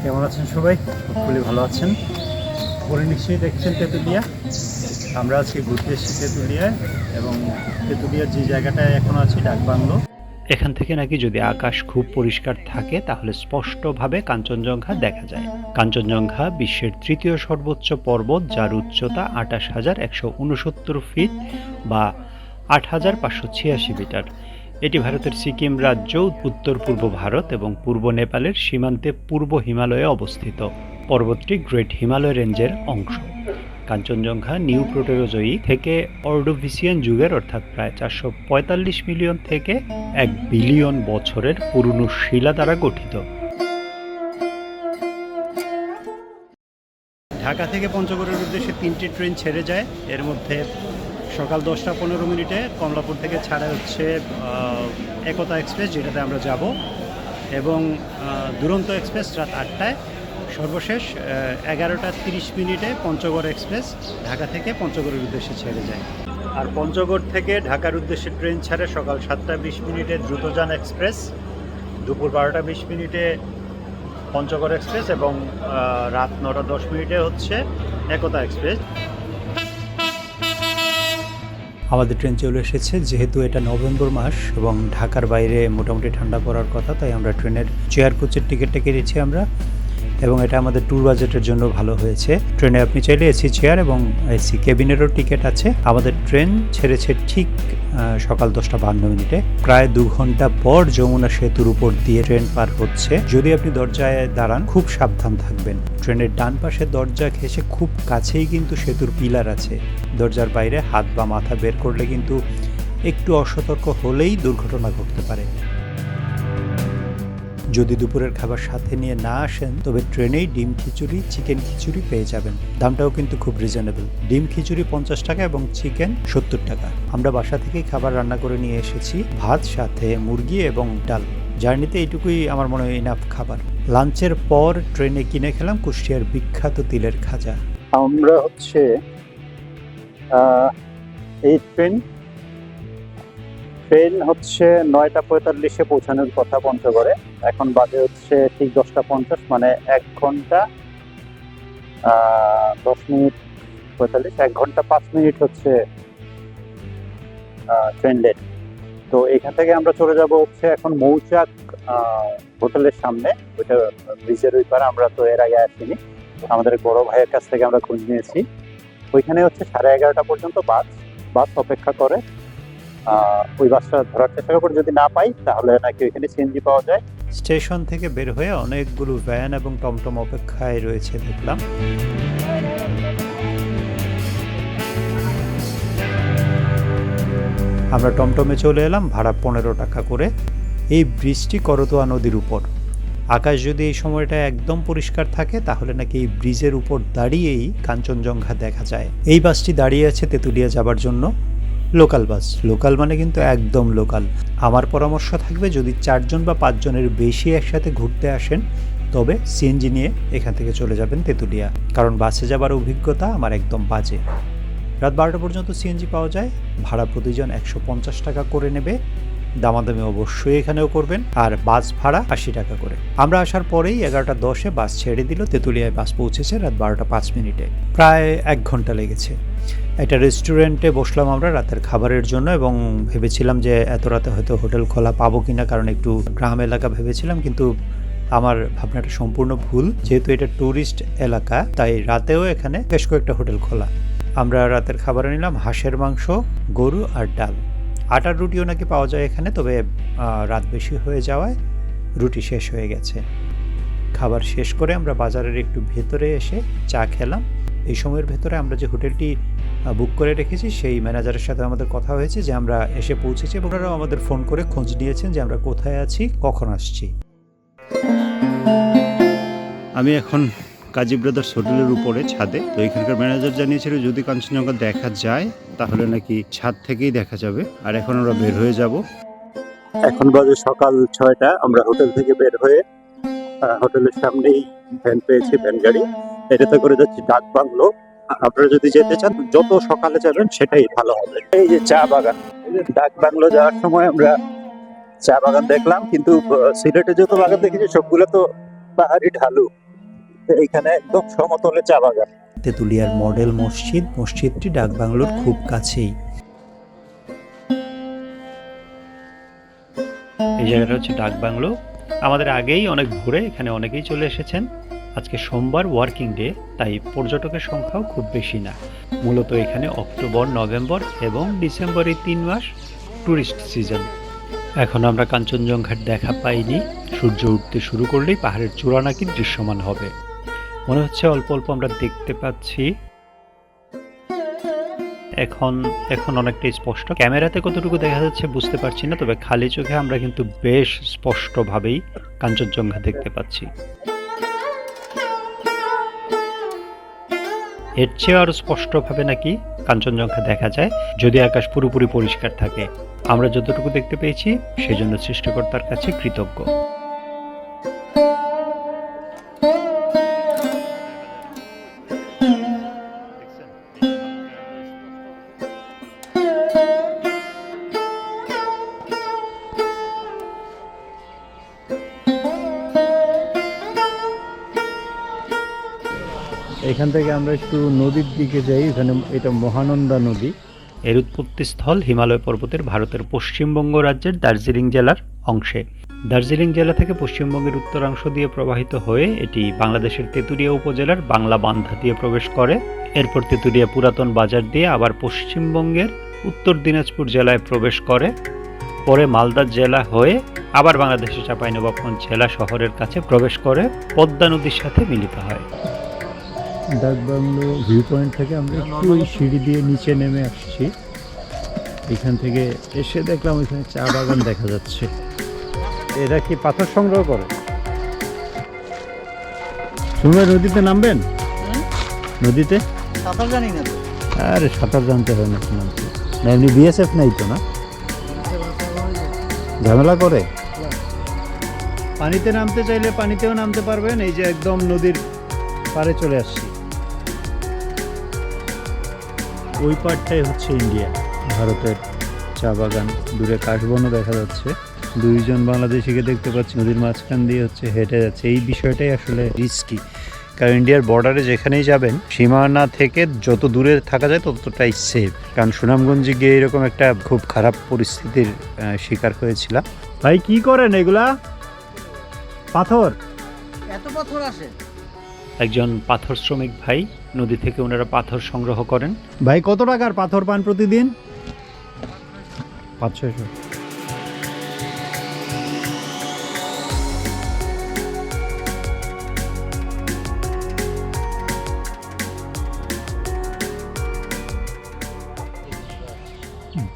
কেমন আছেন সবাই? খুবই ভালো আছেন। পরে নিশ্চয়ই দেখছেন তেঁতুলিয়া। আমরা আজকে ঘুরতে এসেছি তেঁতুলিয়ায়, এবং তেঁতুলিয়ার যে জায়গাটায় এখন আছি ডাকবাংলো, এখান থেকে নাকি যদি আকাশ খুব পরিষ্কার থাকে তাহলে স্পষ্টভাবে কাঞ্চনজঙ্ঘা দেখা যায়। কাঞ্চনজঙ্ঘা বিশ্বের তৃতীয় সর্বোচ্চ পর্বত, যার উচ্চতা 28,169 ফিট বা 8,586 মিটার। এটি ভারতের সিকিম রাজ্য, উত্তর পূর্ব ভারত এবং পূর্ব নেপালের সীমান্তে পূর্ব হিমালয়ে অবস্থিত। পর্বতটি গ্রেট হিমালয় রেঞ্জের অংশ। কাঞ্চনজঙ্ঘা নিউ প্রোটেরোজয়িক থেকে অর্ডোভিসিয়ান যুগের, অর্থাৎ প্রায় 445 মিলিয়ন থেকে 1 বিলিয়ন বছরের পুরনো শিলা দ্বারা গঠিত। ঢাকা থেকে পঞ্চগড়ের উদ্দেশ্যে 3টি ট্রেন ছেড়ে যায়। এর মধ্যে সকাল 10টা 15 মিনিটে কমলাপুর থেকে ছাড়া হচ্ছে একতা এক্সপ্রেস, যেটাতে আমরা যাব, এবং দুরন্ত এক্সপ্রেস রাত 8টায়। সর্বশেষ 11টা 30 মিনিটে পঞ্চগড় এক্সপ্রেস ঢাকা থেকে পঞ্চগড়ের উদ্দেশ্যে ছেড়ে যায়। আর পঞ্চগড় থেকে ঢাকার উদ্দেশ্যে ট্রেন ছাড়ে সকাল 7টা 20 মিনিটে দ্রুতযান এক্সপ্রেস, দুপুর 12টা 20 মিনিটে পঞ্চগড় এক্সপ্রেস, এবং রাত 9টা 10 মিনিটে হচ্ছে একতা এক্সপ্রেস। আমাদের ট্রেন চলে এসেছে। যেহেতু এটা নভেম্বর মাস এবং ঢাকার বাইরে মোটামুটি ঠান্ডা পড়ার কথা, তাই আমরা ট্রেনের চেয়ার কোচের টিকিটটা কেটেছি আমরা, এবং এটা আমাদের ট্যুর বাজেটের জন্য ভালো হয়েছে। ট্রেনে আপনি চাইলে এসি চেয়ার এবং এসি কেবিনেরও টিকিট আছে। আমাদের ট্রেন ছেড়েছে ঠিক সকাল 10টা 52 মিনিটে। প্রায় 2 ঘন্টা পর যমুনা সেতুর উপর দিয়ে ট্রেন পার হচ্ছে। যদি আপনি দরজায় দাঁড়ান, খুব সাবধান থাকবেন। ট্রেনের ডান পাশে দরজা ঘেঁষে খুব কাছেই কিন্তু সেতুর পিলার আছে। দরজার বাইরে হাত বা মাথা বের করলে কিন্তু একটু অসতর্ক হলেই দুর্ঘটনা ঘটতে পারে। যদি দুপুরের খাবার সাথে নিয়ে না আসেন, তবে ট্রেনেই ডিম খিচুড়ি, চিকেন খিচুড়ি পেয়ে যাবেন। দামটাও কিন্তু খুব রিজনেবল। ডিম খিচুড়ি 50 টাকা এবং চিকেন 70 টাকা। আমরা বাসা থেকেই খাবার রান্না করে নিয়ে এসেছি, ভাত সাথে মুরগি এবং ডাল। জার্নিতে এইটুকুই আমার মনে হয় ইনাফ খাবার। লাঞ্চের পর ট্রেনে কিনে খেলাম কুষ্টিয়ার বিখ্যাত তিলের খাজা। আমরা হচ্ছে এই ট্রেন হচ্ছে 9টা 45-এ পৌঁছানোর কথা পঞ্চগড়ে। এখন বাজে হচ্ছে ঠিক 10টা 50, মানে 1 ঘন্টা 10 মিনিট 45, 1 ঘন্টা 5 মিনিট হচ্ছে ট্রেন লেট। তো এখান থেকে আমরা চলে যাব হচ্ছে এখন মৌচাক হোটেলের সামনে, ওইটা ব্রিজের ওই পারে। আমরা তো এর আগে আসিনি, আমাদের বড় ভাইয়ের কাছ থেকে আমরা খোঁজ নিয়েছি। ওইখানে হচ্ছে 11:30 পর্যন্ত বাস অপেক্ষা করে। ওই বাসটা ধরার চেষ্টা করে, যদি না পাই তাহলে নাকি ওইখানে সিএনজি পাওয়া যায়। স্টেশন থেকে বের হয়ে অনেকগুলো ভ্যান এবং টমটম অপেক্ষায় রয়েছে দেখলাম। আমরা টমটমে চলে এলাম, ভাড়া 15 টাকা করে। এই ব্রিজটি করতোয়া নদীর উপর। আকাশ যদি এই সময়টা একদম পরিষ্কার থাকে তাহলে নাকি এই ব্রিজের উপর দাঁড়িয়েই কাঞ্চনজঙ্ঘা দেখা যায়। এই বাসটি দাঁড়িয়ে আছে তেঁতুলিয়া যাবার জন্য। লোকাল বাস, লোকাল মানে কিন্তু একদম লোকাল। আমার পরামর্শ থাকবে, যদি 4 জন বা 5 জনের বেশি একসাথে ঘুরতে আসেন, তবে সিএনজি নিয়ে এখান থেকে চলে যাবেন তেঁতুলিয়া, কারণ বাসে যাবার অভিজ্ঞতা আমার একদম বাজে। রাত 12টা পর্যন্ত সিএনজি পাওয়া যায়। ভাড়া প্রতিজন 150 টাকা করে নেবে। দামাদামি অবশ্যই এখানেও করবেন। আর বাস ভাড়া 80 টাকা করে। আমরা আসার পরেই 11টা 10-এ বাস ছেড়ে দিল। তেঁতুলিয়ায় বাস পৌঁছেছে রাত 12টা 5 মিনিটে। প্রায় 1 ঘন্টা লেগেছে। একটা রেস্টুরেন্টে বসলাম আমরা রাতের খাবারের জন্য, এবং ভেবেছিলাম যে এত রাতে হয়তো হোটেল খোলা পাবো কিনা, কারণ একটু গ্রাম এলাকা ভেবেছিলাম, কিন্তু আমার ভাবনাটা সম্পূর্ণ ভুল। যেহেতু এটা ট্যুরিস্ট এলাকা, তাই রাতেও এখানে বেশ কয়েকটা হোটেল খোলা। আমরা রাতের খাবারে নিলাম হাঁসের মাংস, গরু আর ডাল। আটার রুটিও নাকি পাওয়া যায় এখানে, তবে রাত বেশি হয়ে যাওয়ায় রুটি শেষ হয়ে গেছে। খাবার শেষ করে আমরা বাজারের একটু ভেতরে এসে চা খেলাম। এই সময়ের ভেতরে আমরা যে হোটেলটি বুক করে রেখেছি, সেই ম্যানেজারের সাথে আমাদের কথা হয়েছে যে আমরা এসে পৌঁছেছি, এবং ওনারাও আমাদের ফোন করে খোঁজ নিয়েছেন যে আমরা কোথায় আছি, কখন আসছি। আমি এখন কাজী ব্রাদার্স হোটেলের উপরে ছাদে। তো এখানকার ম্যানেজার জানিয়েছিল যদি কাঞ্চনজঙ্ঘা দেখা যায় তাহলে নাকি ছাদ থেকেই দেখা যাবে। আর এখন আমরা বের হয়ে যাব। এখন বাজে সকাল 6টা। আমরা হোটেল থেকে বের হয়ে হোটেলের সামনেই ভ্যান পেয়েছি, ভ্যান গাড়ি। এটাতে করে যাচ্ছি ডাকবাংলো। আপনারা যদি যেতে চান, যত সকালে যাবেন সেটাই ভালো হবে। এই যে চা বাগান, ডাকবাংলো যাওয়ার সময় আমরা চা বাগান দেখলাম, কিন্তু সিলেটে যত বাগান দেখেছি সবগুলো তো পাহাড়ি ঢালু, এইখানে একদম সমতলে চা বাগান। তেঁতুলিয়ার মডেল মসজিদটি ডাকবাংলোর খুব কাছেই। এই জায়গাটা হচ্ছে ডাকবাংলো। আমাদের আগেই অনেক ভোরে এখানে অনেকেই চলে এসেছেন। আজকে সোমবার ওয়ার্কিং ডে, তাই পর্যটকের সংখ্যাও খুব বেশি না। মূলত এখানে অক্টোবর, নভেম্বর এবং ডিসেম্বর এই 3 মাস ট্যুরিস্ট সিজন। এখন আমরা কাঞ্চনজঙ্ঘার দেখা পাইনি। সূর্য উঠতে শুরু করলেই পাহাড়ের চূড়া নাকি দৃশ্যমান হবে। মনে হচ্ছে অল্প অল্প আমরা দেখতে পাচ্ছি। এখন অনেকটা স্পষ্ট। ক্যামেরাতে কতটুকু দেখা যাচ্ছে বুঝতে পারছি না, তবে খালি চোখে আমরা কিন্তু বেশ স্পষ্টভাবেই কাঞ্চনজঙ্ঘা দেখতে পাচ্ছি। এর চেয়ে আরো স্পষ্টভাবে নাকি কাঞ্চনজঙ্ঘা দেখা যায় যদি আকাশ পুরোপুরি পরিষ্কার থাকে। আমরা যতটুকু দেখতে পেয়েছি সেজন্য সৃষ্টিকর্তার কাছে কৃতজ্ঞ। এখান থেকে আমরা একটু নদীর দিকে যাই। এখানে এটা মহানন্দা নদী। এর উৎপত্তিস্থল হিমালয় পর্বতের ভারতের পশ্চিমবঙ্গ রাজ্যের দার্জিলিং জেলার অংশে। দার্জিলিং জেলা থেকে পশ্চিমবঙ্গের উত্তরাংশ দিয়ে প্রবাহিত হয়ে এটি বাংলাদেশের তেঁতুলিয়া উপজেলার বাংলা বান্ধা দিয়ে প্রবেশ করে। এরপর তেঁতুলিয়া পুরাতন বাজার দিয়ে আবার পশ্চিমবঙ্গের উত্তর দিনাজপুর জেলায় প্রবেশ করে। পরে মালদা জেলা হয়ে আবার বাংলাদেশের চাঁপাইনবাবগঞ্জ জেলা শহরের কাছে প্রবেশ করে পদ্মা নদীর সাথে মিলিত হয়। ডাকবাংলো ভিউ পয়েন্ট থেকে আমরা একটু ওই সিঁড়ি দিয়ে নিচে নেমে আসছি। এখান থেকে এসে দেখলাম এখানে চা বাগান দেখা যাচ্ছে। এরা কি পাথর সংগ্রহ করে? সুন্দর নদীতে নামবেন? নদীতে সাঁতার জানি না। আরে সাঁতার জানতে হয় না, নামতে না। এমনি বিএসএফ নাই তো না? ঝামেলা করে? পানিতে নামতে চাইলে পানিতেও নামতে পারবেন। এই যে একদম নদীর পাড়ে চলে আসছি। ওই পাড়টাই হচ্ছে ইন্ডিয়া, ভারতের চা বাগান। দূরে কাশবনও দেখা যাচ্ছে। দুইজন বাংলাদেশিকে দেখতে পাচ্ছি নদীর মাঝখান দিয়ে হচ্ছে হেঁটে যাচ্ছে। এই বিষয়টাই আসলে রিস্কি, কারণ ইন্ডিয়ার বর্ডারে যেখানেই যাবেন সীমানা থেকে যত দূরে থাকা যায় ততটাই সেফ। কারণ সুনামগঞ্জে গিয়ে এরকম একটা খুব খারাপ পরিস্থিতির শিকার হয়েছিলাম। ভাই কি করেন এগুলা? পাথর? এত পাথর আসে? একজন পাথর শ্রমিক ভাই, নদী থেকে ওনারা পাথর সংগ্রহ করেন। ভাই কত টাকার পাথর পান প্রতিদিন? 500-600।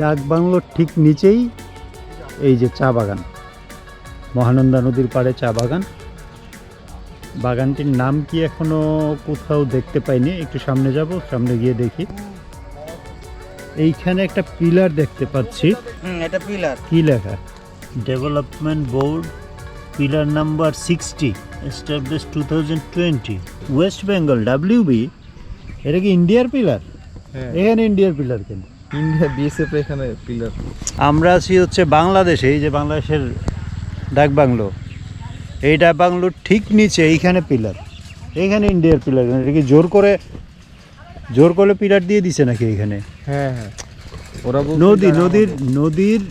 ডাকবাংলোর ঠিক নিচেই এই যে চা বাগান, মহানন্দা নদীর পাড়ে চা বাগান। বাগানটির নাম কি এখনো কোথাও দেখতে পাইনি। একটু সামনে যাব, সামনে গিয়ে দেখি। এইখানে একটা পিলার দেখতে পাচ্ছি। এটা পিলার। কি লেখা? Development board pillar number 60 establish 2020 West Bengal WB। এটা কি ইন্ডিয়ার পিলার? এখানে ইন্ডিয়ার পিলার কেন? ইন্ডিয়া বিএসএফ এখানে পিলার। আমরা আছি হচ্ছে বাংলাদেশে। এই যে বাংলাদেশের ডাকবাংলো, এই ডাকবাংলোর ঠিক নিচে এইখানে পিলার। এইখানে ইন্ডিয়ার পিলার। এটা কি জোর করে পিলার দিয়ে দিছে নাকি এখানে? হ্যাঁ হ্যাঁ, ওরা নদীর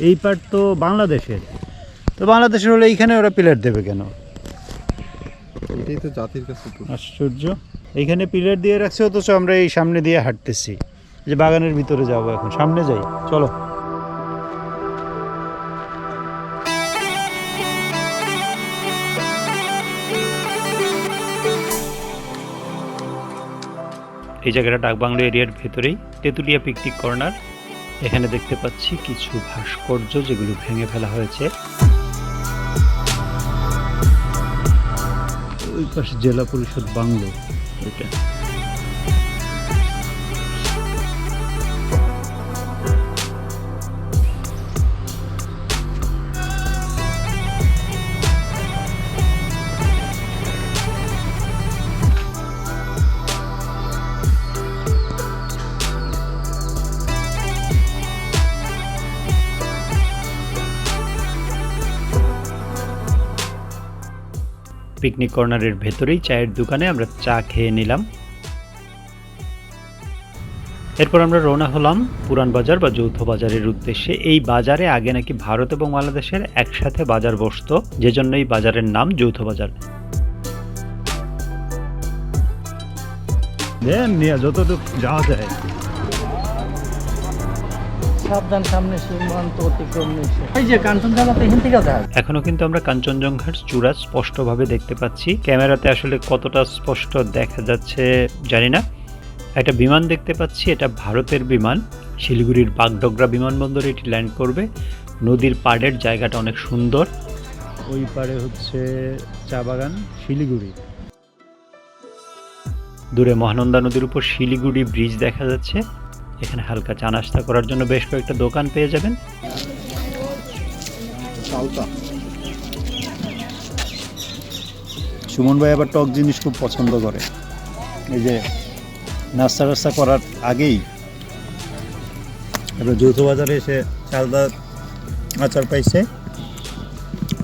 এই পার্ট তো বাংলাদেশের, তো বাংলাদেশের হলে এইখানে ওরা পিলার দেবে কেন? এটাই তো জাতির কাছে আশ্চর্য। এইখানে পিলার দিয়ে রাখছে, অথচ আমরা এই সামনে দিয়ে হাঁটতেছি। যে বাগানের ভিতরে যাবো, এখন সামনে যাই, চলো। এই জায়গাটা ডাকবাংলো এরিয়ার ভেতরেই, তেঁতুলিয়া পিকনিক কর্নার। এখানে দেখতে পাচ্ছি কিছু ভাস্কর্য যেগুলো ভেঙে ফেলা হয়েছে। ওই পাশে জেলা পরিষদ বাংলো। এটা পিকনিক কর্নারের ভেতরেই চায়ের দোকানে আমরা চা খেয়ে নিলাম। এরপর আমরা রওনা হলাম পুরান বাজার বা যৌথ বাজারের উদ্দেশ্যে। এই বাজারে আগে নাকি ভারত এবং বাংলাদেশের একসাথে বাজার বসতো, যে জন্য এই বাজারের নাম যৌথ বাজার। যতটুকু যাওয়া যায়। সাবধান, সামনে সীমান্ত অতিক্রম নিষেধ। এই যে কাঞ্চনজঙ্ঘা তো এখান থেকে দেখা যায়। এখনো কিন্তু আমরা কাঞ্চনজঙ্ঘার চূড়া স্পষ্টভাবে দেখতে পাচ্ছি। ক্যামেরাতে আসলে কতটা স্পষ্ট দেখা যাচ্ছে জানি না। একটা বিমান দেখতে পাচ্ছি, এটা ভারতের বিমান। শিলিগুড়ির বাগডোগরা বিমানবন্দরে এটি ল্যান্ড করবে। নদীর পাড়ের জায়গাটা অনেক সুন্দর। ওই পারে হচ্ছে চা বাগান শিলিগুড়ি। দূরে মহানন্দা নদীর উপর শিলিগুড়ি ব্রিজ দেখা যাচ্ছে। এখানে হালকা চা নাস্তা করার জন্য বেশ কয়েকটা দোকান পেয়ে যাবেন। সুমন ভাই আবার টক জিনিস খুব পছন্দ করে। এই যে নাস্তা টাস্তা করার আগেই এবার যৌথ বাজারে এসে চালদা আচার পাইছে,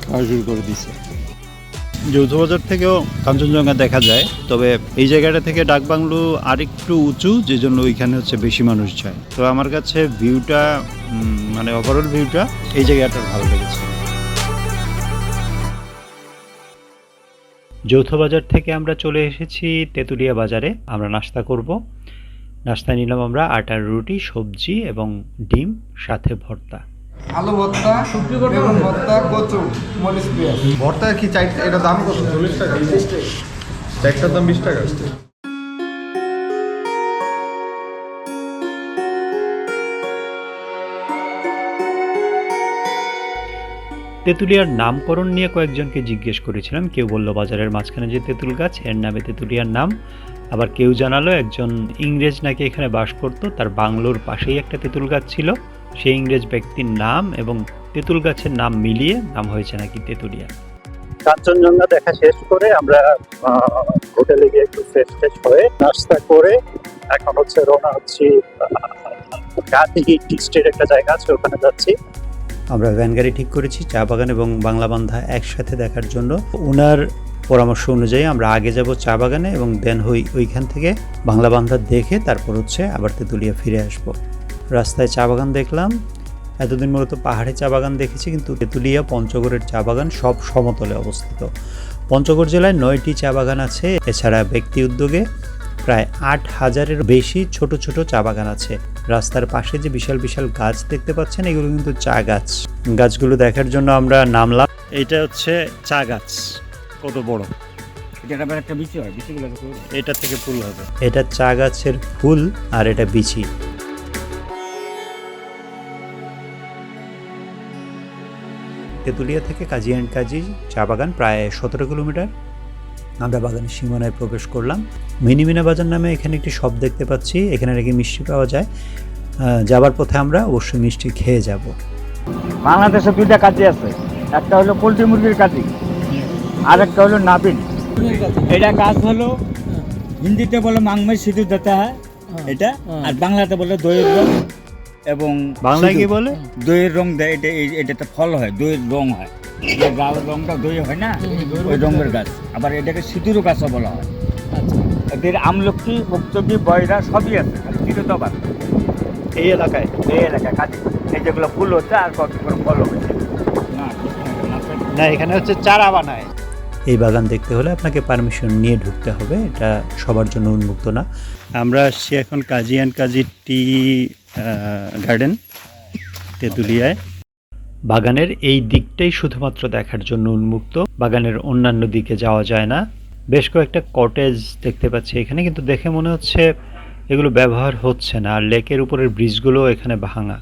খাওয়া শুরু করে দিছে। যৌথ বাজার থেকেও কাঞ্চনজঙ্ঘা দেখা যায়, তবে এই জায়গাটা থেকে ডাকবাংলো আরেকটু উঁচু, যে জন্য ওইখানে হচ্ছে বেশি মানুষ যায়। তো আমার কাছে ভিউটা মানে ওভারঅল ভিউটা এই জায়গাটা ভালো লেগেছে। যৌথ বাজার থেকে আমরা চলে এসেছি তেঁতুলিয়া বাজারে। আমরা নাস্তা করব। নাস্তায় নিলাম আমরা আটার রুটি, সবজি এবং ডিম, সাথে ভর্তা। আলু ভর্তা, বেগুন ভর্তা, কচু, মরিচ পেঁয়াজ। ভর্তা কি চারটা, এটা দাম কত? 40 টাকা। চারটার দাম 20 টাকা। তেঁতুলিয়ার নামকরণ নিয়ে কয়েকজনকে জিজ্ঞেস করেছিলাম। কেউ বলল বাজারের মাঝখানে যে তেঁতুল গাছ, এর নামে তেঁতুলিয়ার নাম। আবার কেউ জানালো একজন ইংরেজ নাকি এখানে বাস করত, তার বাংলোর পাশেই একটা তেঁতুল গাছ ছিল। সেই ইংরেজ ব্যক্তির নাম এবং তেঁতুল গাছের নাম মিলিয়ে নাম হয়েছে নাকি তেঁতুলিয়া। কাঞ্চনজঙ্ঘা দেখা শেষ করে আমরা হোটেলে গিয়ে একটু ফ্রেশ ট্রেশ হয়ে নাস্তা করে এখন হচ্ছে রওনা হচ্ছি গান্ধী টি স্টেট একটা জায়গা আছে, ওখানে যাচ্ছি। আমরা ভ্যান গাড়ি ঠিক করেছি চা বাগান এবং বাংলা বান্ধা একসাথে দেখার জন্য। ওনার পরামর্শ অনুযায়ী আমরা আগে যাব চা বাগানে এবং দেন ওইখান থেকে বাংলা বান্ধা দেখে তারপর হচ্ছে আবার তেঁতুলিয়া ফিরে আসব। রাস্তায় চা বাগান দেখলাম। এতদিন মূলত পাহাড়ে চা বাগান দেখেছি, কিন্তু তেঁতুলিয়া পঞ্চগড়ের চা বাগান সব সমতলে অবস্থিত। পঞ্চগড় জেলায় 9টি চা বাগান আছে। এছাড়া ব্যক্তি উদ্যোগে প্রায় 8,000-এর বেশি ছোট ছোট চা বাগান আছে। রাস্তার পাশে যে বিশাল বিশাল গাছ দেখতে পাচ্ছেন, এগুলো কিন্তু চা গাছ। গাছগুলো দেখার জন্য আমরা নামলাম। এটা হচ্ছে চা গাছ, কত বড়। এটা একটা বিচি হয়, বিচিগুলো এটা থেকে ফুল হবে। এটা চা গাছের ফুল আর এটা বিচি। তেঁতুলিয়া থেকে কাজী অ্যান্ড কাজী চা বাগান প্রায় 17 কিলোমিটার। আমরা বাগানের সীমানায় প্রবেশ করলাম। মিনিমিনা বাজার নামে এখানে একটি শপ দেখতে পাচ্ছি, এখানে নাকি মিষ্টি পাওয়া যায়। যাবার পথে আমরা অবশ্যই মিষ্টি খেয়ে যাব। বাংলাদেশে দুইটা কাজী আছে, একটা হলো পোলট্রি মুরগির কাজী, আর একটা হলো নাবিন। এটা গাছ হলো হিন্দিতে বলে মাংমের সিঁদুর দিতে হয় এটা, আর বাংলাতে বলে দইয়ের রং। এবং বাংলায় কি বলে? দইয়ের রং দেয়। এটাতে ফল হয়, দইয়ের রং হয়। যে গাছ রংটা দই হয় না, ওই রঙের গাছ। আবার এটাকে সিঁদুরও গাছও বলা হয়। এদের আমলকি, বক্তব্য, বয়রা সবই আছে, চিরতবার এই এলাকায় কাজে এই যেগুলো ফুল হচ্ছে আর কত করে ফল হচ্ছে না, এখানে হচ্ছে চারা বানায়। এই বাগান দেখতে হলে আপনাকে পারমিশন নিয়ে ঢুকতে হবে, এটা সবার জন্য উন্মুক্ত না। আমরা আসছি এখন কাজী অ্যান্ড কাজী টি গার্ডেন তেঁতুলিয়ায়। বাগানের এই দিকটাই শুধুমাত্র দেখার জন্য উন্মুক্ত, বাগানের অন্যান্য দিকে যাওয়া যায় না। বেশ কয়েকটা কটেজ দেখতে পাচ্ছি এখানে, কিন্তু দেখে মনে হচ্ছে এগুলো ব্যবহার হচ্ছে না। আর লেকের উপরের ব্রিজগুলো এখানে ভাঙা।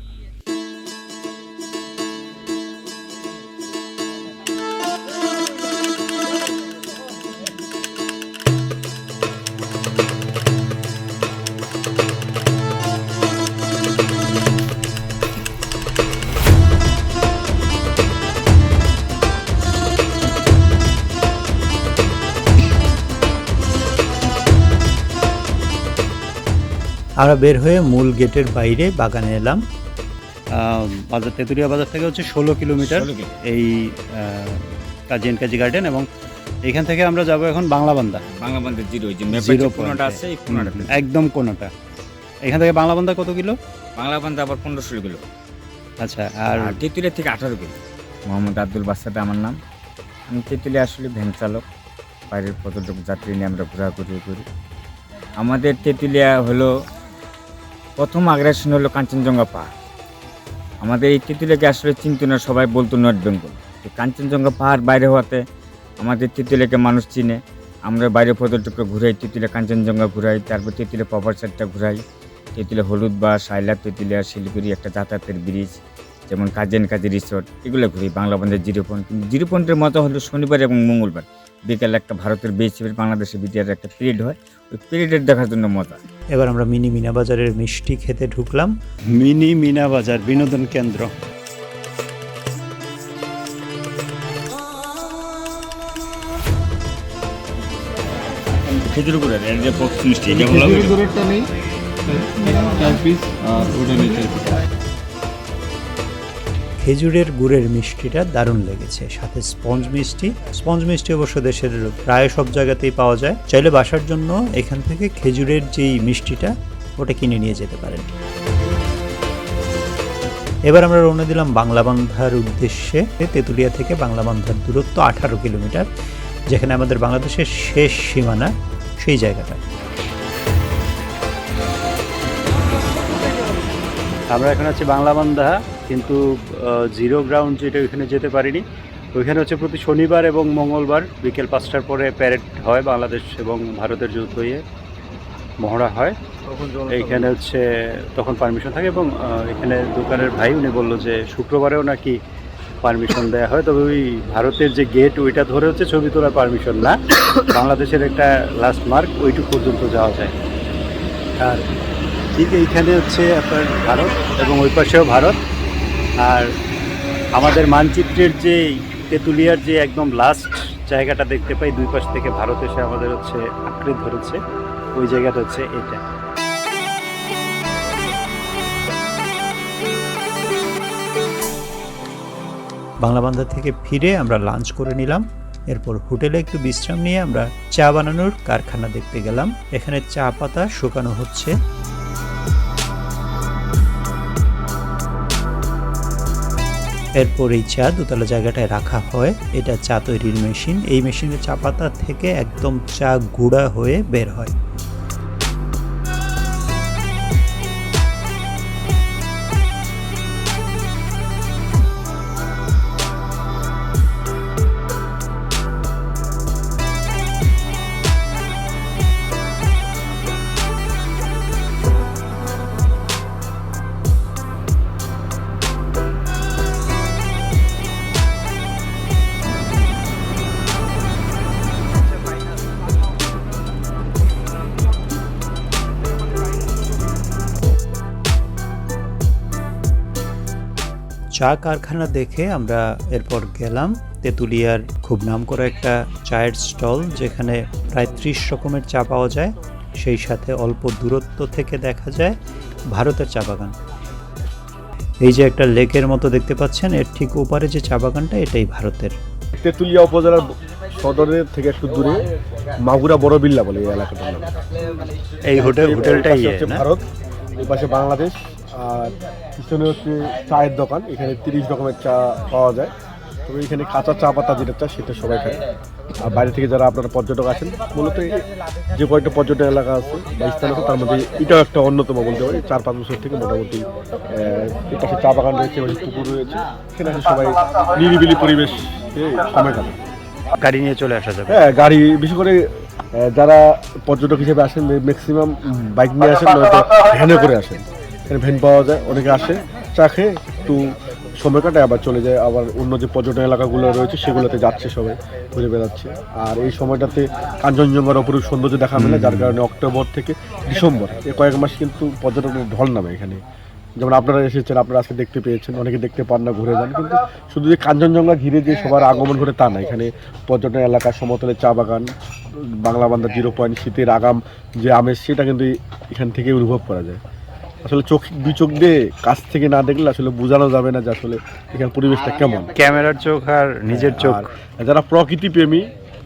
আমরা বের হয়ে মূল গেটের বাইরে বাগানে এলাম। বাজার তেঁতুলিয়া বাজার থেকে হচ্ছে 16 কিলোমিটার এই কাজী অ্যান্ড কাজী গার্ডেন, এবং এখান থেকে আমরা যাব এখন বাংলাবান্ধা। বাংলাবান্ধা জিরো, যে জিরো কোনটা আছে এই কোনটা, একদম কোনটা। এখান থেকে বাংলাবান্ধা কত কিলো? বাংলাবান্ধা আবার 15-16 কিলো। আচ্ছা, আর আর তেঁতুলিয়া থেকে 18 কিলো। মোহাম্মদ আব্দুল বাসাতে আমার নাম। আমি তেঁতুলিয়া আসলে ভ্যান চালক, বাইরের পর্যটক যাত্রী নিয়ে আমরা ঘোরাঘুরি করি। আমাদের তেঁতুলিয়া হলো প্রথম আগ্রাসন হলো কাঞ্চনজঙ্ঘা পাহাড়। আমাদের এই তেঁতুলিয়াকে আসলে চিনতো না, সবাই বলতো নর্থ বেঙ্গল। তো কাঞ্চনজঙ্ঘা পাহাড় বাইরে হওয়াতে আমাদের তেঁতুলিয়াকে মানুষ চিনে। আমরা বাইরে পর্যটকরা ঘুরাই, তেঁতুলিয়া কাঞ্চনজঙ্ঘা ঘুরাই, তারপর তেঁতুলিয়া পাপার সাইডটা ঘুরাই, তেঁতুলিয়া হলুদ বা সাইলা, তেঁতুলিয়া শিলিগুড়ি একটা যাতায়াতের ব্রিজ, যেমন কাজেন কাজী রিসোর্ট, এগুলো ঘুরি। বাংলাবান্ধের জিরো পয়েন্ট, কিন্তু জিরো পয়েন্টের মতো হলো শনিবার এবং মঙ্গলবার বিকেলে একটা ভারতের বিএসএফের বাংলাদেশের বিটিআর একটা পিরিয়ড হয়, ওই পিরিয়ডের দেখার জন্য মজা। এবার আমরা মিনি মিনা বাজারের মিষ্টি খেতে ঢুকলাম। মিনি মিনা বাজার বিনোদন কেন্দ্র। খেজুর গুড়ের এর যে বক্স মিষ্টি, খেজুরের গুড়েরটা নেই 4 পিস, আর ওটা নেই 4 পিস। খেজুরের গুড়ের মিষ্টিটা দারুণ লেগেছে, সাথে স্পঞ্জ মিষ্টি। স্পঞ্জ মিষ্টি অবশ্য দেশের প্রায় সব জায়গাতেই পাওয়া যায়। চাইলে বাসার জন্য এখান থেকে খেজুরের যেই মিষ্টিটা ওটা কিনে নিয়ে যেতে পারেন। এবার আমরা রওনা দিলাম বাংলাবান্ধার উদ্দেশ্যে। তেঁতুলিয়া থেকে বাংলাবান্ধার দূরত্ব 18 কিলোমিটার, যেখানে আমাদের বাংলাদেশের শেষ সীমানা সেই জায়গাটা। আমরা এখন আছি বাংলাবান্ধা, কিন্তু জিরো গ্রাউন্ড যেটা ওইখানে যেতে পারিনি। ওইখানে হচ্ছে প্রতি শনিবার এবং মঙ্গলবার বিকেল 5টার পরে প্যারেড হয়, বাংলাদেশ এবং ভারতের যুদ্ধ হয়ে মহড়া হয়। এইখানে হচ্ছে তখন পারমিশন থাকে, এবং এখানে দোকানের ভাই উনি বললো যে শুক্রবারেও নাকি পারমিশন দেওয়া হয়, তবে ওই ভারতের যে গেট ওইটা ধরে হচ্ছে ছবি তোলার পারমিশন না, বাংলাদেশের একটা লাস্ট মার্ক ওইটুকু পর্যন্ত যাওয়া যায়। আর ঠিক এইখানে হচ্ছে আপনার ভারত এবং ওই পাশেও ভারত। আর আমাদের মানচিত্রের যে তেঁতুলিয়ার যে একদম লাস্ট জায়গাটা দেখতে পাই, দুই পাশ থেকে ভারত এসে আমাদের হচ্ছে আঁকড়ে ধরেছে, ওই জায়গাটা হচ্ছে এটা। বাংলাবান্ধা থেকে ফিরে আমরা লাঞ্চ করে নিলাম। এরপর হোটেলে একটু বিশ্রাম নিয়ে আমরা চা বানানোর কারখানা দেখতে গেলাম। এখানে চা পাতা শুকানো হচ্ছে। এরপর এই চা দোতলা জায়গাটায় রাখা হয়। এটা চা তৈরির মেশিন। এই মেশিনে চা পাতা থেকে একদম চা গুঁড়া হয়ে বের হয়। চা কারখানা দেখে আমরা এরপর গেলাম তেঁতুলিয়ার খুব নামকরা একটা চায়ের স্টল, যেখানে প্রায় 30 রকমের চা পাওয়া যায়। সেই সাথে অল্প দূরত্ব থেকে দেখা যায় ভারতের চা বাগান। এই যে একটা লেকের মতো দেখতে পাচ্ছেন, এর ঠিক ওপারে যে চা বাগানটা, এটাই ভারতের। তেঁতুলিয়া উপজেলার সদরের থেকে একটু দূরে মাগুরা বড় বিল্লা বলে এই এলাকাটার নাম। এই হোটেলটাই হচ্ছে ভারত, এই পাশে বাংলাদেশ, আর পিছনে হচ্ছে চায়ের দোকান। এখানে 30 রকমের চা পাওয়া যায়। তবে এখানে কাঁচা চা পাতা যেটা চা সেটা সবাই খায়। আর বাইরে থেকে যারা আপনারা পর্যটক আছেন, মূলত যে কয়েকটা পর্যটন এলাকা আছে বা স্থান আছে, তার মধ্যে এটাও একটা অন্যতম বলতে পারি। 4-5 বছর থেকে মোটামুটি এর পাশে চা বাগান রয়েছে, পুকুর রয়েছে, সেখানে সবাই নিরিবিলি পরিবেশ সময় কাটায়। গাড়ি নিয়ে চলে আসা যাবে। হ্যাঁ, গাড়ি বিশেষ করে যারা পর্যটক হিসেবে আসেন ম্যাক্সিমাম বাইক নিয়ে আসেন, নয়তো ভ্যানে করে আসেন। এখানে ভ্যান পাওয়া যায়, অনেকে আসে চা খেয়ে একটু সময় কাটায়, আবার চলে যায়। আবার অন্য যে পর্যটন এলাকাগুলো রয়েছে সেগুলোতে যাচ্ছে, সবাই ঘুরে বেড়াচ্ছে। আর এই সময়টাতে কাঞ্চনজঙ্ঘার অপরূপ সৌন্দর্য দেখা মেলে, যার কারণে অক্টোবর থেকে ডিসেম্বর এই কয়েক মাস কিন্তু পর্যটকের ঢল নামে এখানে। যেমন আপনারা এসেছেন, আপনারা আজকে দেখতে পেয়েছেন, অনেকে দেখতে পান না, ঘুরে যান। কিন্তু শুধু যে কাঞ্চনজঙ্ঘা ঘিরে যে সবার আগমন ঘটে তা না, এখানে পর্যটন এলাকা, সমতলের চা বাগান, বাংলাবান্ধা জিরো পয়েন্ট, শীতের আগাম যে আমেজ, সেটা কিন্তু এখান থেকে অনুভব করা যায়। আসলে দুই চোখ দিয়ে কাছ থেকে না দেখলে আসলে বোঝানো যাবে না যে আসলে এখানে পরিবেশটা কেমন। ক্যামেরার চোখ আর নিজের চোখ। আর যারা প্রকৃতি প্রেমী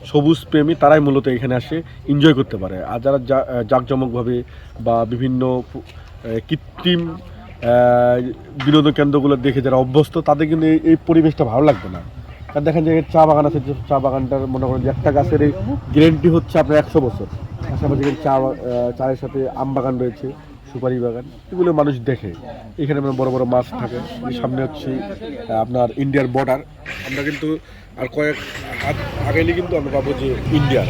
সবুজ প্রেমী তারাই মূলত এখানে আসে এনজয় করতে পারে। আর যারা জাঁকজমকভাবে বা বিভিন্ন কৃত্রিম বিনোদন কেন্দ্রগুলো দেখে যারা অভ্যস্ত তাদের কিন্তু এই পরিবেশটা ভালো লাগবে না। কারণ দেখেন যে চা বাগান আছে, যে চা বাগানটার মনে করেন যে একটা গাছের এই গ্যারেন্টি হচ্ছে আপনার 100 বছর। পাশাপাশি চায়ের সাথে আম বাগান রয়েছে, সুপারি বাগান, এগুলো মানুষ দেখে। এখানে আপনার বড় বড় মাছ থাকে। সামনে হচ্ছে আপনার ইন্ডিয়ার বর্ডার। আমরা কিন্তু আর কয়েক হাত আগাইলে কিন্তু আমরা পাবো যে ইন্ডিয়া।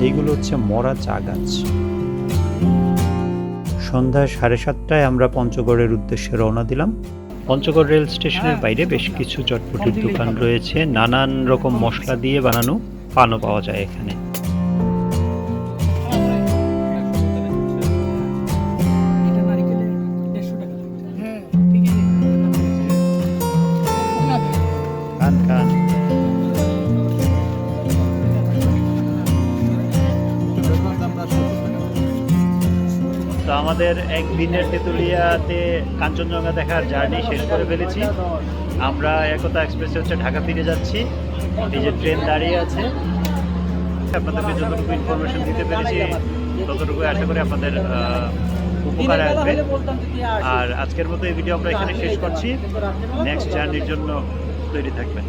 এইগুলো হচ্ছে মরা চা গাছ। সন্ধ্যা 7:30টায় আমরা পঞ্চগড়ের উদ্দেশ্যে রওনা দিলাম। পঞ্চগড় রেল স্টেশনের বাইরে বেশ কিছু চটপটির দোকান রয়েছে, নানান রকম মশলা দিয়ে বানানো পানও পাওয়া যায় এখানে। খান খান। তো আমাদের একদিনের তেঁতুলিয়াতে কাঞ্চনজঙ্ঘা দেখার জার্নি শেষ করে ফেলেছি। আমরা একতা এক্সপ্রেসে হচ্ছে ঢাকা ফিরে যাচ্ছি। এই যে ট্রেন দাঁড়িয়ে আছে। আপনাদেরকে যতটুকু ইনফরমেশন দিতে পেরেছি ততটুকু আশা করি আপনাদের উপকারে আসবে। আর আজকের মতো এই ভিডিও আমরা এখানে শেষ করছি। নেক্সট জার্নির জন্য তৈরি থাকবেন।